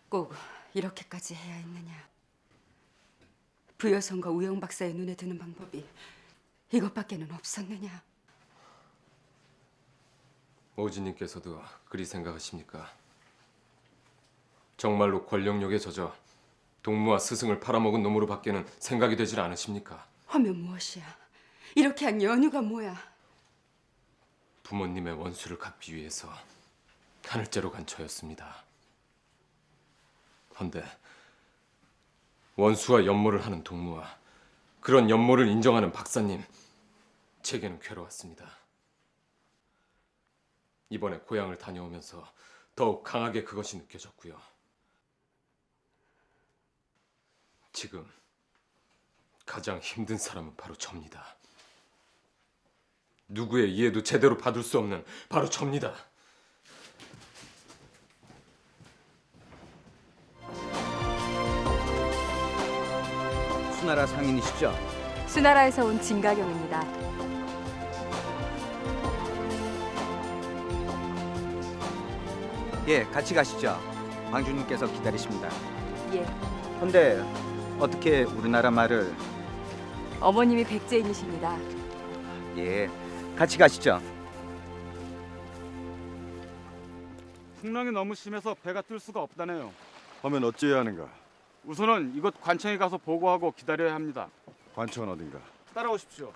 꼭 이렇게까지 해야 했느냐? 부여성과 우영 박사의 눈에 드는 방법이 이것밖에는 없었느냐? 오지님께서도 그리 생각하십니까? 정말로 권력욕에 젖어 동무와 스승을 팔아먹은 놈으로 밖에는 생각이 되질 않으십니까? 하면 무엇이야? 이렇게 한 연유가 뭐야? 부모님의 원수를 갚기 위해서 하늘째로 간 저였습니다. 헌데 원수와 연모를 하는 동무와 그런 연모를 인정하는 박사님, 제게는 괴로웠습니다. 이번에 고향을 다녀오면서 더욱 강하게 그것이 느껴졌고요. 지금 가장 힘든 사람은 바로 접니다. 누구의 이해도 제대로 받을 수 없는 바로 접니다. 수나라 상인이시죠? 수나라에서 온 진가경입니다. 예, 같이 가시죠. 방주님께서 기다리십니다. 예, 근데 어떻게 우리나라 말을? 어머님이 백제인이십니다. 예, 같이 가시죠. 풍랑이 너무 심해서 배가 뜰 수가 없다네요. 하면 어찌해야 하는가? 우선은 이곳 관청에 가서 보고하고 기다려야 합니다. 관청은 어딘가? 따라오십시오.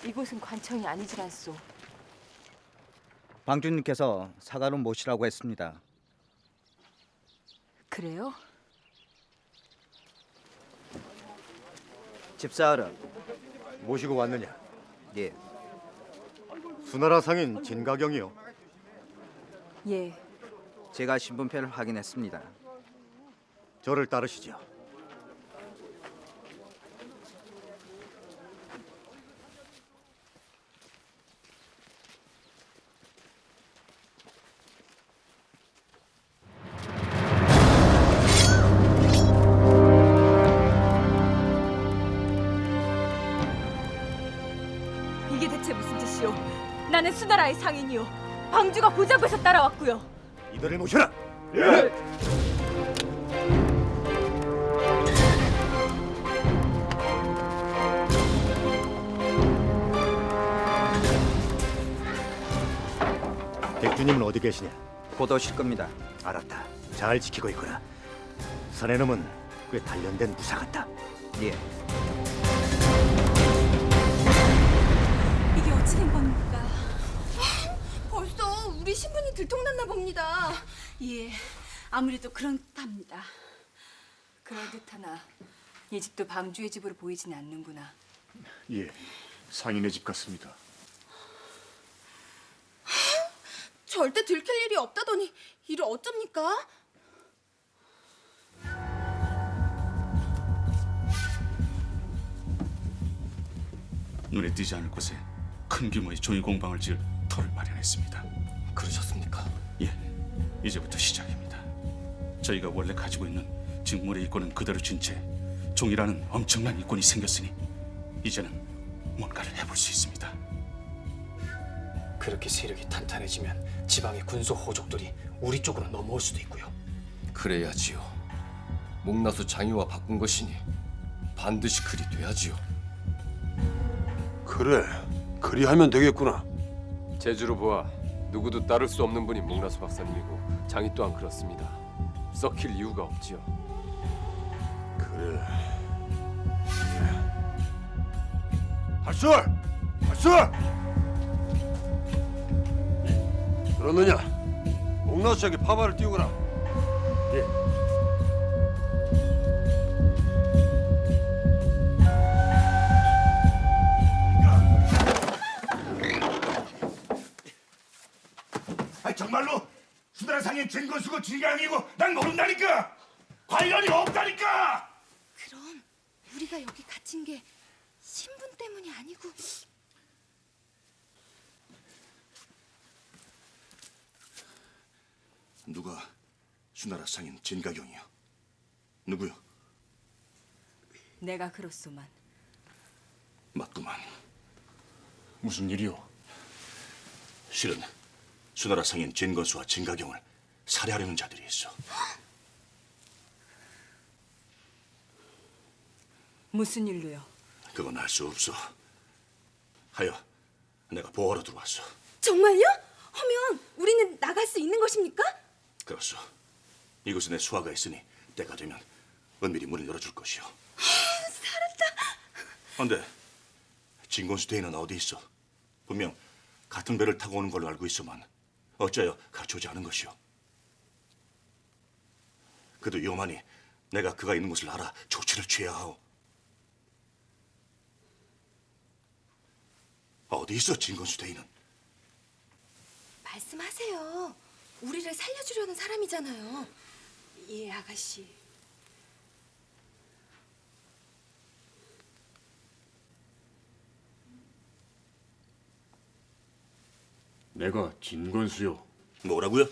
이곳은 관청이 아니질 않소. 방주님께서 사가로 모시라고 했습니다. 그래요? 집사하러. 모시고 왔느냐? 예, 수나라 상인 진가경이요. 예, 제가 신분표를 확인했습니다. 저를 따르시죠. 이게 대체 무슨 짓이오? 나는 수나라의 상인이요. 방주가 보자고 해서 따라왔고요. 이들을 모셔라. 백주님은 어디 계시냐? 곧 오실 겁니다. 알았다. 잘 지키고 있거라. 사내놈은 꽤 단련된 무사 같다. 예, 이게 어찌 된 겁니까? 벌써 우리 신분이 들통났나 봅니다. 예, 아무래도 그렇답니다. 그럴듯하나 이 집도 방주의 집으로 보이진 않는구나. 예, 상인의 집 같습니다. 절대 들킬 일이 없다더니 이를 어쩝니까? 눈에 띄지 않을 곳에 큰 규모의 종이 공방을 지을 터를 마련했습니다. 그러셨습니까? 예, 이제부터 시작입니다. 저희가 원래 가지고 있는 직물의 이권은 그대로 쥔 채 종이라는 엄청난 이권이 생겼으니 이제는 뭔가를 해볼 수 있습니다. 그렇게 세력이 탄탄해지면 지방의 군소 호족들이 우리 쪽으로 넘어올 수도 있고요. 그래야지요. 목나수 장이와 바꾼 것이니 반드시 그리 돼야지요. 그래, 그리하면 되겠구나. 제주로 보아 누구도 따를 수 없는 분이 목나수 박사님이고 장이 또한 그렇습니다. 썩힐 이유가 없지요. 그래. 발설! 발설! 그러느냐? 목나수에게 파발을 띄우거라. 예. 정말로 수나라 수나라 상인 진건수고 진강이고 난 모른다니까. 관련이 없다니까. 그럼 우리가 여기 갇힌 게 신분 때문이 아니고 누가 수나라 상인 진가경이야? 누구요? 내가 그렇소만. 맞구만. 무슨 일이오? 실은 수나라 상인 진건수와 진가경을 살해하려는 자들이 있어. 무슨 일로요? 그건 알 수 없어. 하여 내가 보호하러 들어왔어. 정말요? 하면 우리는 나갈 수 있는 것입니까? 그렇소. 이곳에 내 수하가 있으니 때가 되면 은밀히 문을 열어줄 것이오. 살았다. 그런데 진건수 대인은 어디 있어? 분명 같은 배를 타고 오는 걸로 알고 있어만 어찌하여 가르쳐오지 않은 것이오? 그도 위험하니 내가 그가 있는 곳을 알아 조치를 취해야 하오. 어디 있어 진건수 대인은? 말씀하세요. 우리를 살려주려는 사람이잖아요. 예, 아가씨. 내가 진건수요. 뭐라고요?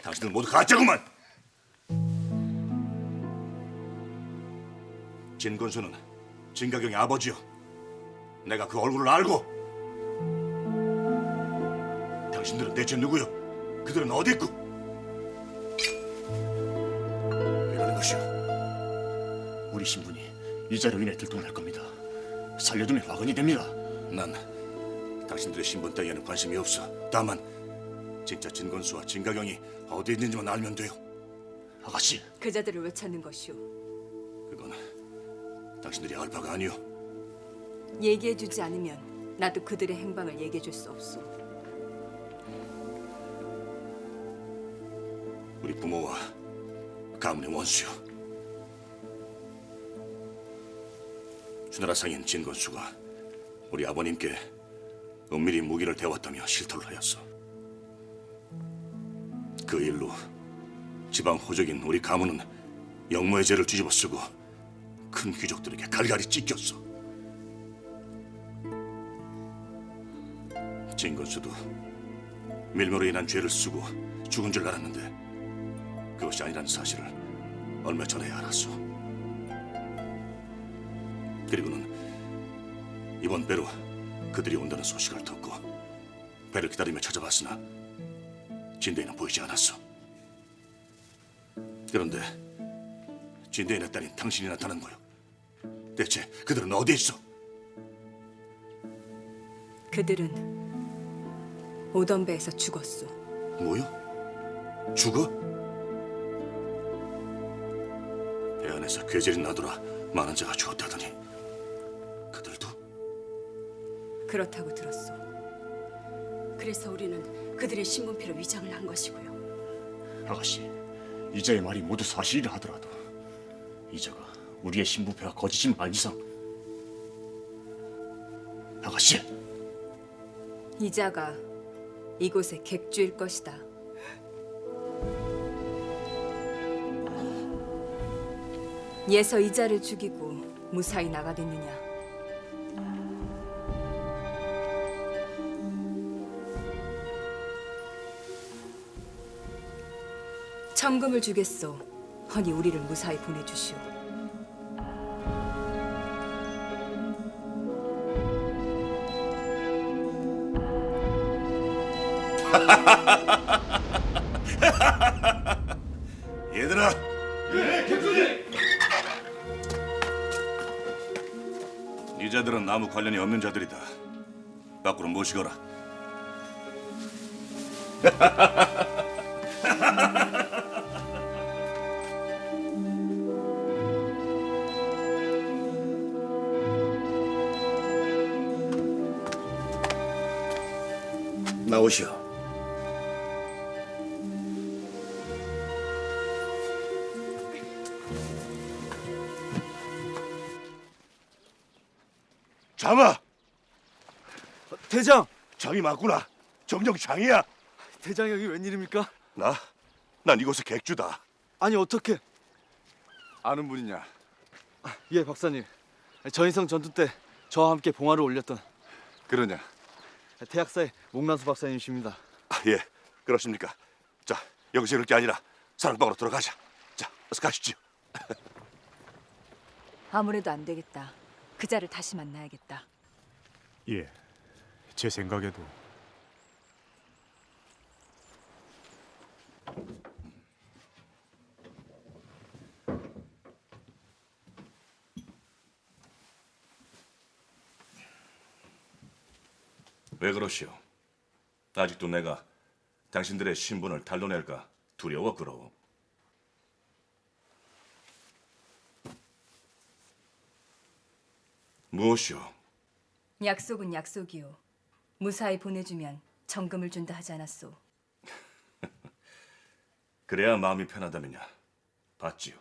당신들 모두 가짜구만. 진건수는 진가경의 아버지요. 내가 그 얼굴을 알고. 당신들은 대체 누구요? 그들은 어디 있고? 이러는 것이요. 우리 신분이 이자로 인해 들통날 겁니다. 살려두면 화근이 됩니다. 난 당신들의 신분 따위에는 관심이 없어. 다만 진짜 진건수와 진가경이 어디 있는지만 알면 돼요. 아가씨, 그자들을 왜 찾는 것이오? 그건 당신들이 알 바가 아니오. 얘기해주지 않으면 나도 그들의 행방을 얘기해줄 수 없소. 우리 부모와 가문의 원수요. 수나라 상인 진건수가 우리 아버님께 은밀히 무기를 대왔다며 실토를 하였어. 그 일로 지방 호족인 우리 가문은 영모의 죄를 뒤집어쓰고 큰 귀족들에게 갈갈이 찢겼어. 진건수도 밀모로 인한 죄를 쓰고 죽은 줄 알았는데 그것이 아니라는 사실을 얼마 전에 알았어. 그리고는 이번 배로 그들이 온다는 소식을 듣고 배를 기다리며 찾아봤으나 진대인은 보이지 않았어. 그런데 진대인의 딸인 당신이 나타난 거요. 대체 그들은 어디 있어? 그들은 오던 배에서 죽었소. 뭐요? 죽어? 배 안에서 괴질이 나돌아 많은 자가 죽었다더니 그들도? 그렇다고 들었소. 그래서 우리는 그들의 신분표로 위장을 한 것이고요. 아가씨, 이자의 말이 모두 사실이라 하더라도 이자가 우리의 신부패가 거짓인 말 이상 아가씨, 이자가 이곳의 객주일 것이다. 예서 이자를 죽이고 무사히 나가겠느냐? 천금을 주겠소. 허니 우리를 무사히 보내주시오. 얘들아! 예, 캡틴님! 이 자들은 아무 관련이 없는 자들이다. 밖으로 모시거라. 나오시오. 잡아! 대장! 장이 맞구나. 정령 장이야. 대장 여기 웬일입니까? 난 이곳의 객주다. 아니 어떻게? 아는 분이냐? 예 박사님. 전인성 전투 때 저와 함께 봉화를 올렸던 그러냐? 대학사의 목란수 박사님이십니다. 예, 그렇습니까? 자, 여기서 이럴 게 아니라 사랑방으로 들어가자. 자, 어서 가시죠. 아무래도 안 되겠다. 그자를 다시 만나야겠다. 예, 제 생각에도. 왜 그러시오? 아직도 내가 당신들의 신분을 탄로낼까 두려워 그러오. 무엇이오? 약속은 약속이요. 무사히 보내주면 정금을 준다 하지 않았소. 그래야 마음이 편하다면야 받지요.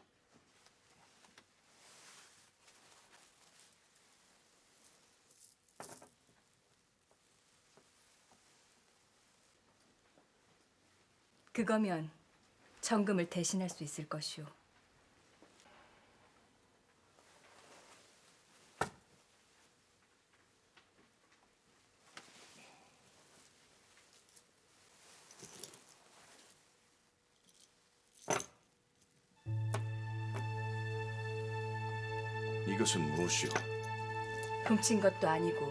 그거면 정금을 대신할 수 있을 것이오. 이것은 무엇이오? 훔친 것도 아니고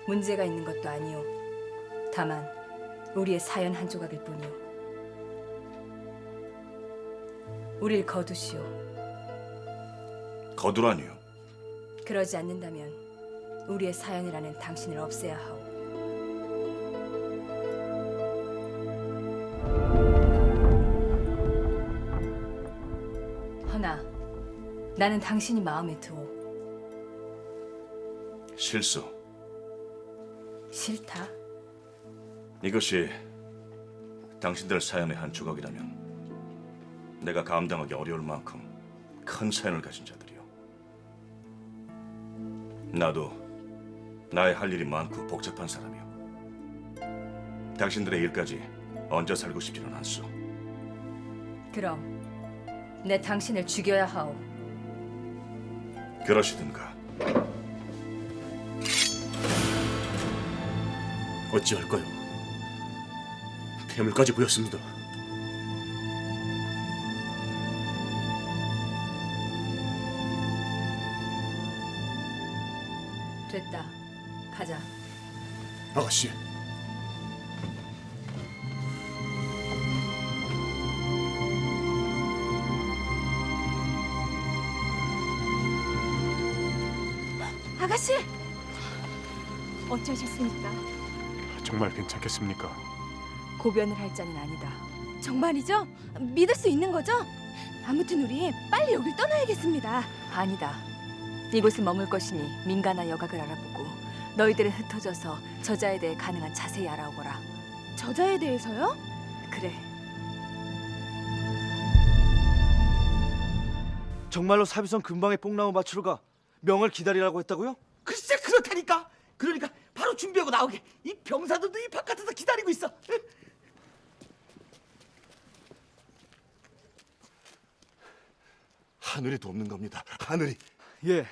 문제가 있는 것도 아니오. 다만 우리의 사연 한 조각일 뿐이오. 우릴 거두시오. 거두라니요? 그러지 않는다면 우리의 사연이라는 당신을 없애야 하오. 허나 나는 당신이 마음에 두오. 실수. 싫다. 이것이 당신들 사연의 한 조각이라면 내가 감당하기 어려울 만큼 큰 사연을 가진 자들이요. 나도 나의 할 일이 많고 복잡한 사람이요. 당신들의 일까지 얹어 살고 싶지는 않소. 그럼 내 당신을 죽여야 하오. 그러시든가. 어찌할까요? 폐물까지 보였습니다. 됐다. 가자. 아가씨. 아가씨! 어쩌셨습니까? 정말 괜찮겠습니까? 고변을 할 자는 아니다. 정말이죠? 믿을 수 있는 거죠? 아무튼 우리 빨리 여길 떠나야겠습니다. 아니다. 이곳에 머물 것이니 민가나 여각을 알아보고 너희들은 흩어져서 저자에 대해 가능한 자세히 알아오거라. 저자에 대해서요? 그래. 정말로 사비선 근방에 뽕나무 밭으로 가 명을 기다리라고 했다고요? 글쎄 그렇다니까. 그러니까 바로 준비하고 나오게. 이 병사들도 이 바깥에서 기다리고 있어. 하늘이 돕는 겁니다. 하늘이. 예.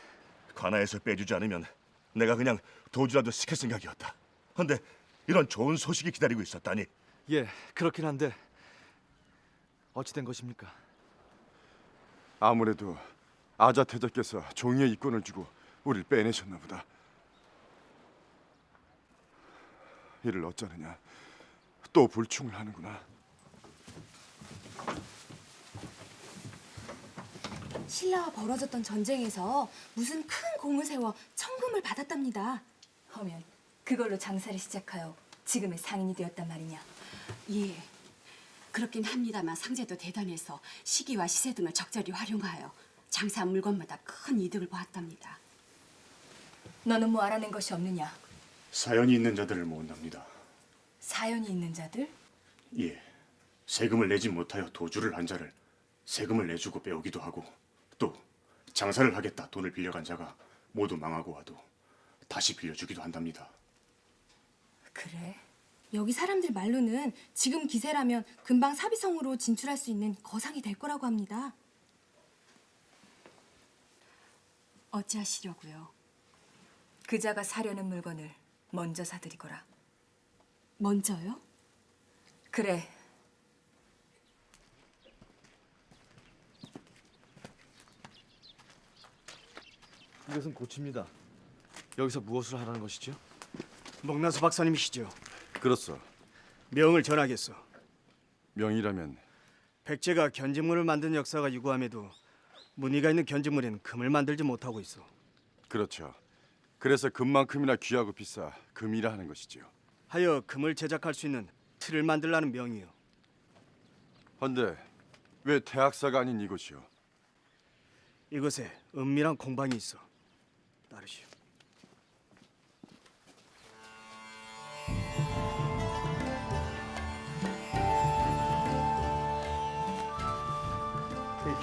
관아에서 빼주지 않으면 내가 그냥 도주라도 시킬 생각이었다. 근데 이런 좋은 소식이 기다리고 있었다니. 예 그렇긴 한데 어찌 된 것입니까? 아무래도 아자 태자께서 종이의 이권을 주고 우리를 빼내셨나 보다. 이를 어쩌느냐. 또 불충을 하는구나. 신라와 벌어졌던 전쟁에서 무슨 큰 공을 세워 천금을 받았답니다. 하면 그걸로 장사를 시작하여 지금의 상인이 되었단 말이냐. 예, 그렇긴 합니다만 상제도 대단해서 시기와 시세 등을 적절히 활용하여 장사한 물건마다 큰 이득을 보았답니다. 너는 뭐 알아낸 것이 없느냐? 사연이 있는 자들을 모은답니다. 사연이 있는 자들? 예, 세금을 내지 못하여 도주를 한 자를 세금을 내주고 빼오기도 하고, 또 장사를 하겠다 돈을 빌려간 자가 모두 망하고 와도 다시 빌려주기도 한답니다. 그래? 여기 사람들 말로는 지금 기세라면 금방 사비성으로 진출할 수 있는 거상이 될 거라고 합니다. 어찌하시려고요? 그자가 사려는 물건을 먼저 사들이거라. 먼저요? 그래. 이것은 고치입니다. 여기서 무엇을 하라는 것이죠? 목나수 박사님이시죠? 그렇소. 명을 전하겠소. 명이라면 백제가 견직물을 만든 역사가 유구함에도 무늬가 있는 견직물에는 금을 만들지 못하고 있어. 그렇죠. 그래서 금만큼이나 귀하고 비싸 금이라 하는 것이지요. 하여 금을 제작할 수 있는 틀을 만들라는 명이요. 헌데 왜 태학사가 아닌 이곳이요? 이곳에 은밀한 공방이 있어. 따르시오.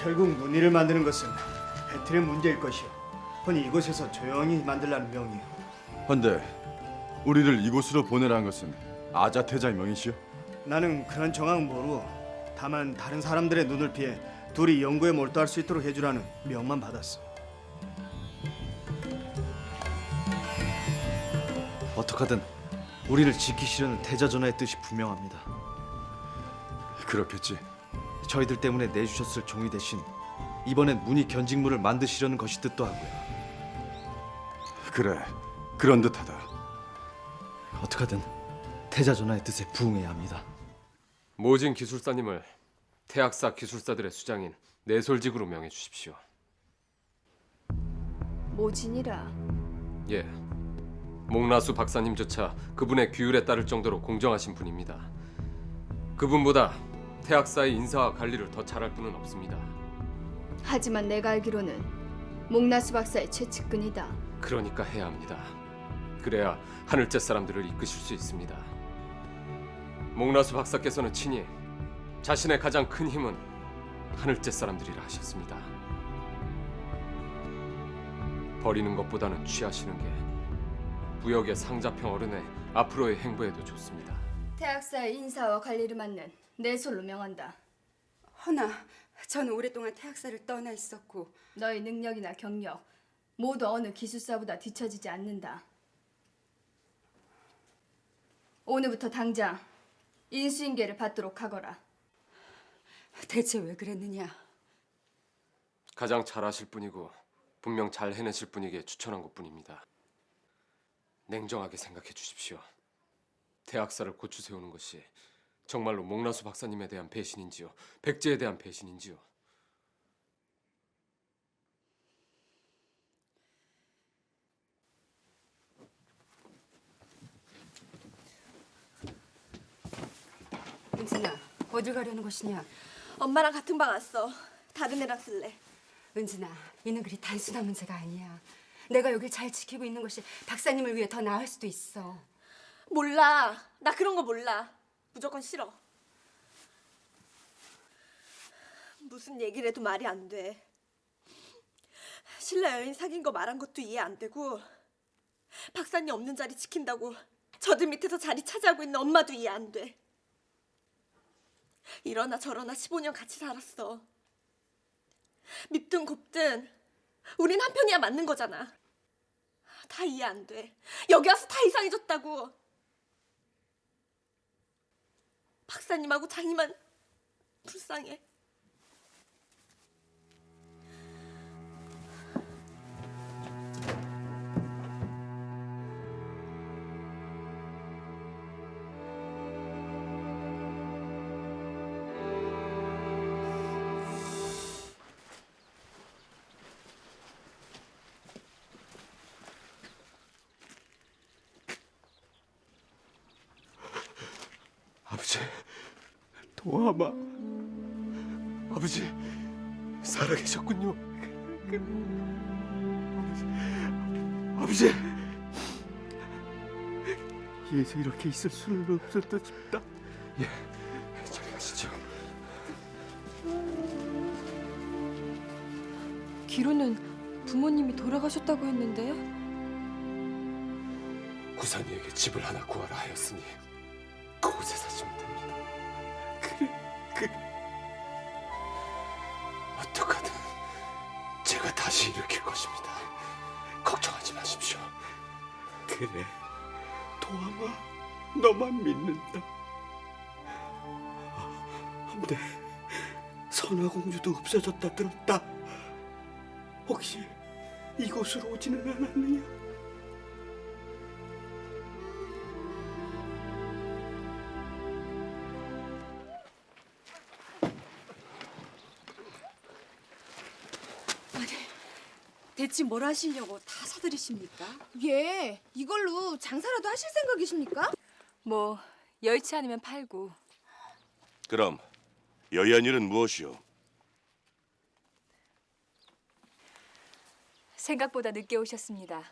결국 무늬를 만드는 것은 배틀의 문제일 것이오. 허니 이곳에서 조용히 만들라는 명이요. 헌데 우리를 이곳으로 보내라는 것은 아자태자의 명이시요? 나는 그런 정황은 모르고 다만 다른 사람들의 눈을 피해 둘이 연구에 몰두할 수 있도록 해주라는 명만 받았어. 어떡하든 우리를 지키시려는 태자 전하의 뜻이 분명합니다. 그렇겠지. 저희들 때문에 내주셨을 종이 대신 이번엔 문이 견직물을 만드시려는 것이 뜻도 하고요. 그래, 그런 듯하다. 어떡하든 태자 전하의 뜻에 부응해야 합니다. 모진 기술사님을 태학사 기술사들의 수장인 내솔직으로 명해 주십시오. 모진이라. 예, 목나수 박사님조차 그분의 규율에 따를 정도로 공정하신 분입니다. 그분보다 태학사의 인사와 관리를 더 잘할 분은 없습니다. 하지만 내가 알기로는 목나수 박사의 최측근이다. 그러니까 해야 합니다. 그래야 하늘째 사람들을 이끄실 수 있습니다. 목나수 박사께서는 친히 자신의 가장 큰 힘은 하늘째 사람들이라 하셨습니다. 버리는 것보다는 취하시는 게 부역의 상자평 어른의 앞으로의 행보에도 좋습니다. 태학사의 인사와 관리를 맡는 내솔로 명한다. 허나 저는 오랫동안 태학사를 떠나 있었고 너의 능력이나 경력 모두 어느 기술사보다 뒤처지지 않는다. 오늘부터 당장 인수인계를 받도록 하거라. 대체 왜 그랬느냐? 가장 잘하실 분이고 분명 잘 해내실 분에게 추천한 것뿐입니다. 냉정하게 생각해 주십시오. 태학사를 고추 세우는 것이 정말로 목나수 박사님에 대한 배신인지요, 백제에 대한 배신인지요. 은진아, 어딜 가려는 것이냐? 엄마랑 같은 방 왔어. 다른 애랑 쓸래. 은진아, 이는 그리 단순한 문제가 아니야. 내가 여길 잘 지키고 있는 것이 박사님을 위해 더 나을 수도 있어. 몰라. 나 그런 거 몰라. 무조건 싫어. 무슨 얘기를 해도 말이 안 돼. 신라 여인 사귄 거 말한 것도 이해 안 되고 박사님 없는 자리 지킨다고 저들 밑에서 자리 차지하고 있는 엄마도 이해 안 돼. 이러나 저러나 15년 같이 살았어. 밉든 곱든 우린 한편이야 맞는 거잖아. 다 이해 안 돼. 여기 와서 다 이상해졌다고. 박사님하고 장이만 불쌍해. 아버지, 도하마. 아버지, 살아계셨군요. 아버지, 이에서 이렇게 있을 수는 없었다 싶다. 예, 저리 가시죠. 기로는 부모님이 돌아가셨다고 했는데 구산이에게 집을 하나 구하라 하였으니 그곳에 사시면 됩니다. 그래. 어떡하든 제가 다시 일으킬 것입니다. 걱정하지 마십시오. 그래, 도암아, 너만 믿는다. 근데 선화공주도 없어졌다 들었다. 혹시 이곳으로 오지는 않았느냐? 대체 뭘 하시려고 다 사들이십니까? 예, 이걸로 장사라도 하실 생각이십니까? 뭐 여의치 않으면 팔고. 그럼 여의한 일은 무엇이오? 생각보다 늦게 오셨습니다.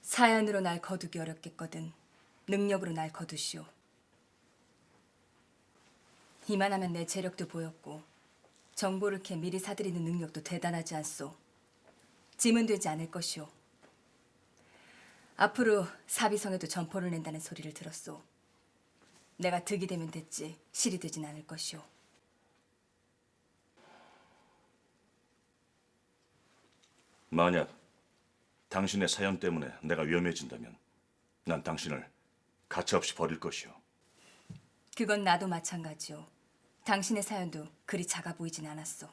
사연으로 날 거두기 어렵겠거든 능력으로 날 거두시오. 이만하면 내 재력도 보였고 정보를 캐 미리 사들이는 능력도 대단하지 않소. 짐은 되지 않을 것이오. 앞으로 사비성에도 점포를 낸다는 소리를 들었소. 내가 득이 되면 됐지 실이 되진 않을 것이오. 만약 당신의 사연 때문에 내가 위험해진다면 난 당신을 가차없이 버릴 것이오. 그건 나도 마찬가지요. 당신의 사연도 그리 작아 보이진 않았어.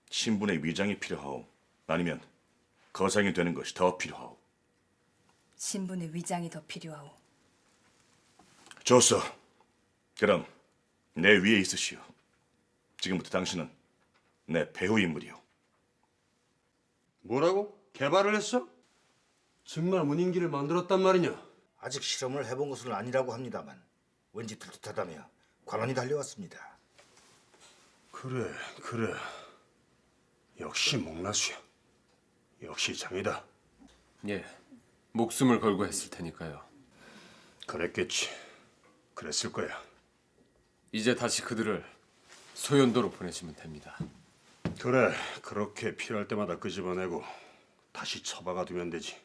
신분의 위장이 필요하오? 아니면 거상이 되는 것이 더 필요하오? 신분의 위장이 더 필요하오. 좋소. 그럼 내 위에 있으시오. 지금부터 당신은 내 배후 인물이오. 뭐라고? 개발을 했어? 정말 문인기를 만들었단 말이냐? 아직 실험을 해본 것은 아니라고 합니다만 왠지 들뜻하다며 관원이 달려왔습니다. 그래. 역시 목나수야. 역시 장이다. 예, 목숨을 걸고 했을 테니까요. 그랬겠지. 그랬을 거야. 이제 다시 그들을 소연도로 보내시면 됩니다. 그래, 그렇게 필요할 때마다 끄집어내고 다시 처박아 두면 되지.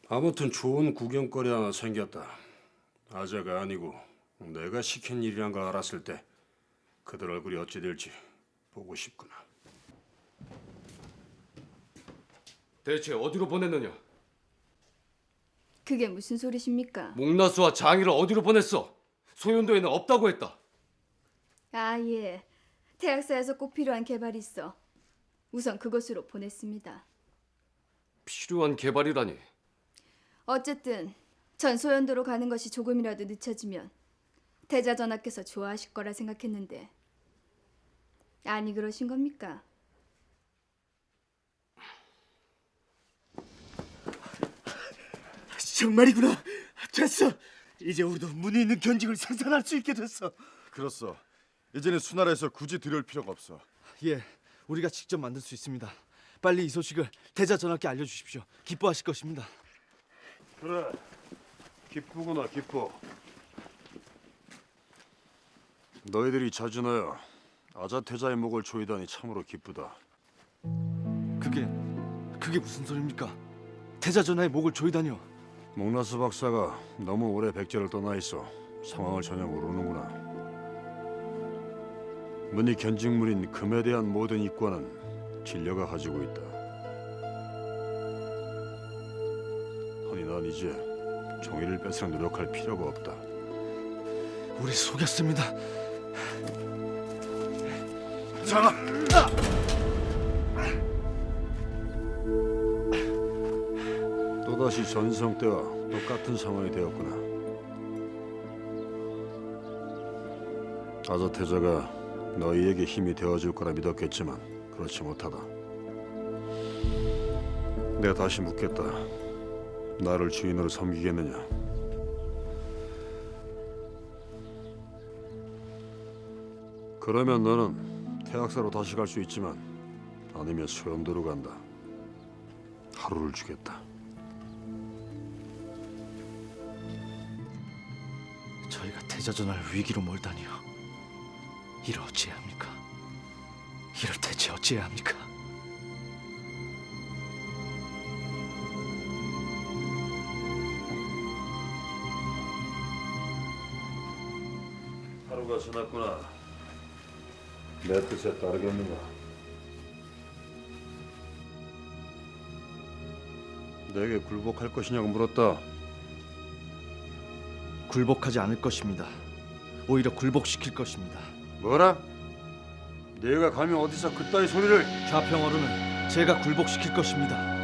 아무튼 좋은 구경거리 하나 생겼다. 아자가 아니고 내가 시킨 일이란 걸 알았을 때 그들 얼굴이 어찌 될지 보고 싶구나. 대체 어디로 보냈느냐? 그게 무슨 소리십니까? 목나수와 장이를 어디로 보냈어? 소연도에는 없다고 했다. 아, 예. 대학사에서 꼭 필요한 개발이 있어. 우선 그곳으로 보냈습니다. 필요한 개발이라니. 어쨌든 전 소연도로 가는 것이 조금이라도 늦춰지면 대자전하께서 좋아하실 거라 생각했는데 아니 그러신 겁니까? 정말이구나. 됐어. 이제 우리도 문이 있는 견직을 생산할 수 있게 됐어. 그렇소. 이제는 수나라에서 굳이 들여올 필요가 없어. 예, 우리가 직접 만들 수 있습니다. 빨리 이 소식을 대자전하께 알려주십시오. 기뻐하실 것입니다. 그래, 기쁘구나 기뻐. 너희들이 자주나야 아자태자의 목을 조이다니 참으로 기쁘다. 그게 무슨 소리입니까? 대자전하의 목을 조이다니요. 목나스 박사가 너무 오래 백제를 떠나 있어 상황을 전혀 모르는구나. 문이 견직물인 금에 대한 모든 이권은 진료가 가지고 있다. 허니 난 이제 종이를 뺏으려 노력할 필요가 없다. 우리 속였습니다. 장아! 또다시 전성 때와 똑같은 상황이 되었구나. 아자태자가 너희에게 힘이 되어줄 거라 믿었겠지만 그렇지 못하다. 내가 다시 묻겠다. 나를 주인으로 섬기겠느냐? 그러면 너는 태학사로 다시 갈 수 있지만 아니면 소연도로 간다. 하루를 주겠다. 저희가 패자전환을 위기로 몰다니요. 이를 어찌해야 합니까? 이를 대체 어찌해야 합니까? 하루가 지났구나. 내 뜻에 따르겠는가? 내게 굴복할 것이냐고 물었다. 굴복하지 않을 것입니다. 오히려 굴복시킬 것입니다. 뭐라? 네가 감히 어디서 그따위 소리를? 좌평어로는 제가 굴복시킬 것입니다.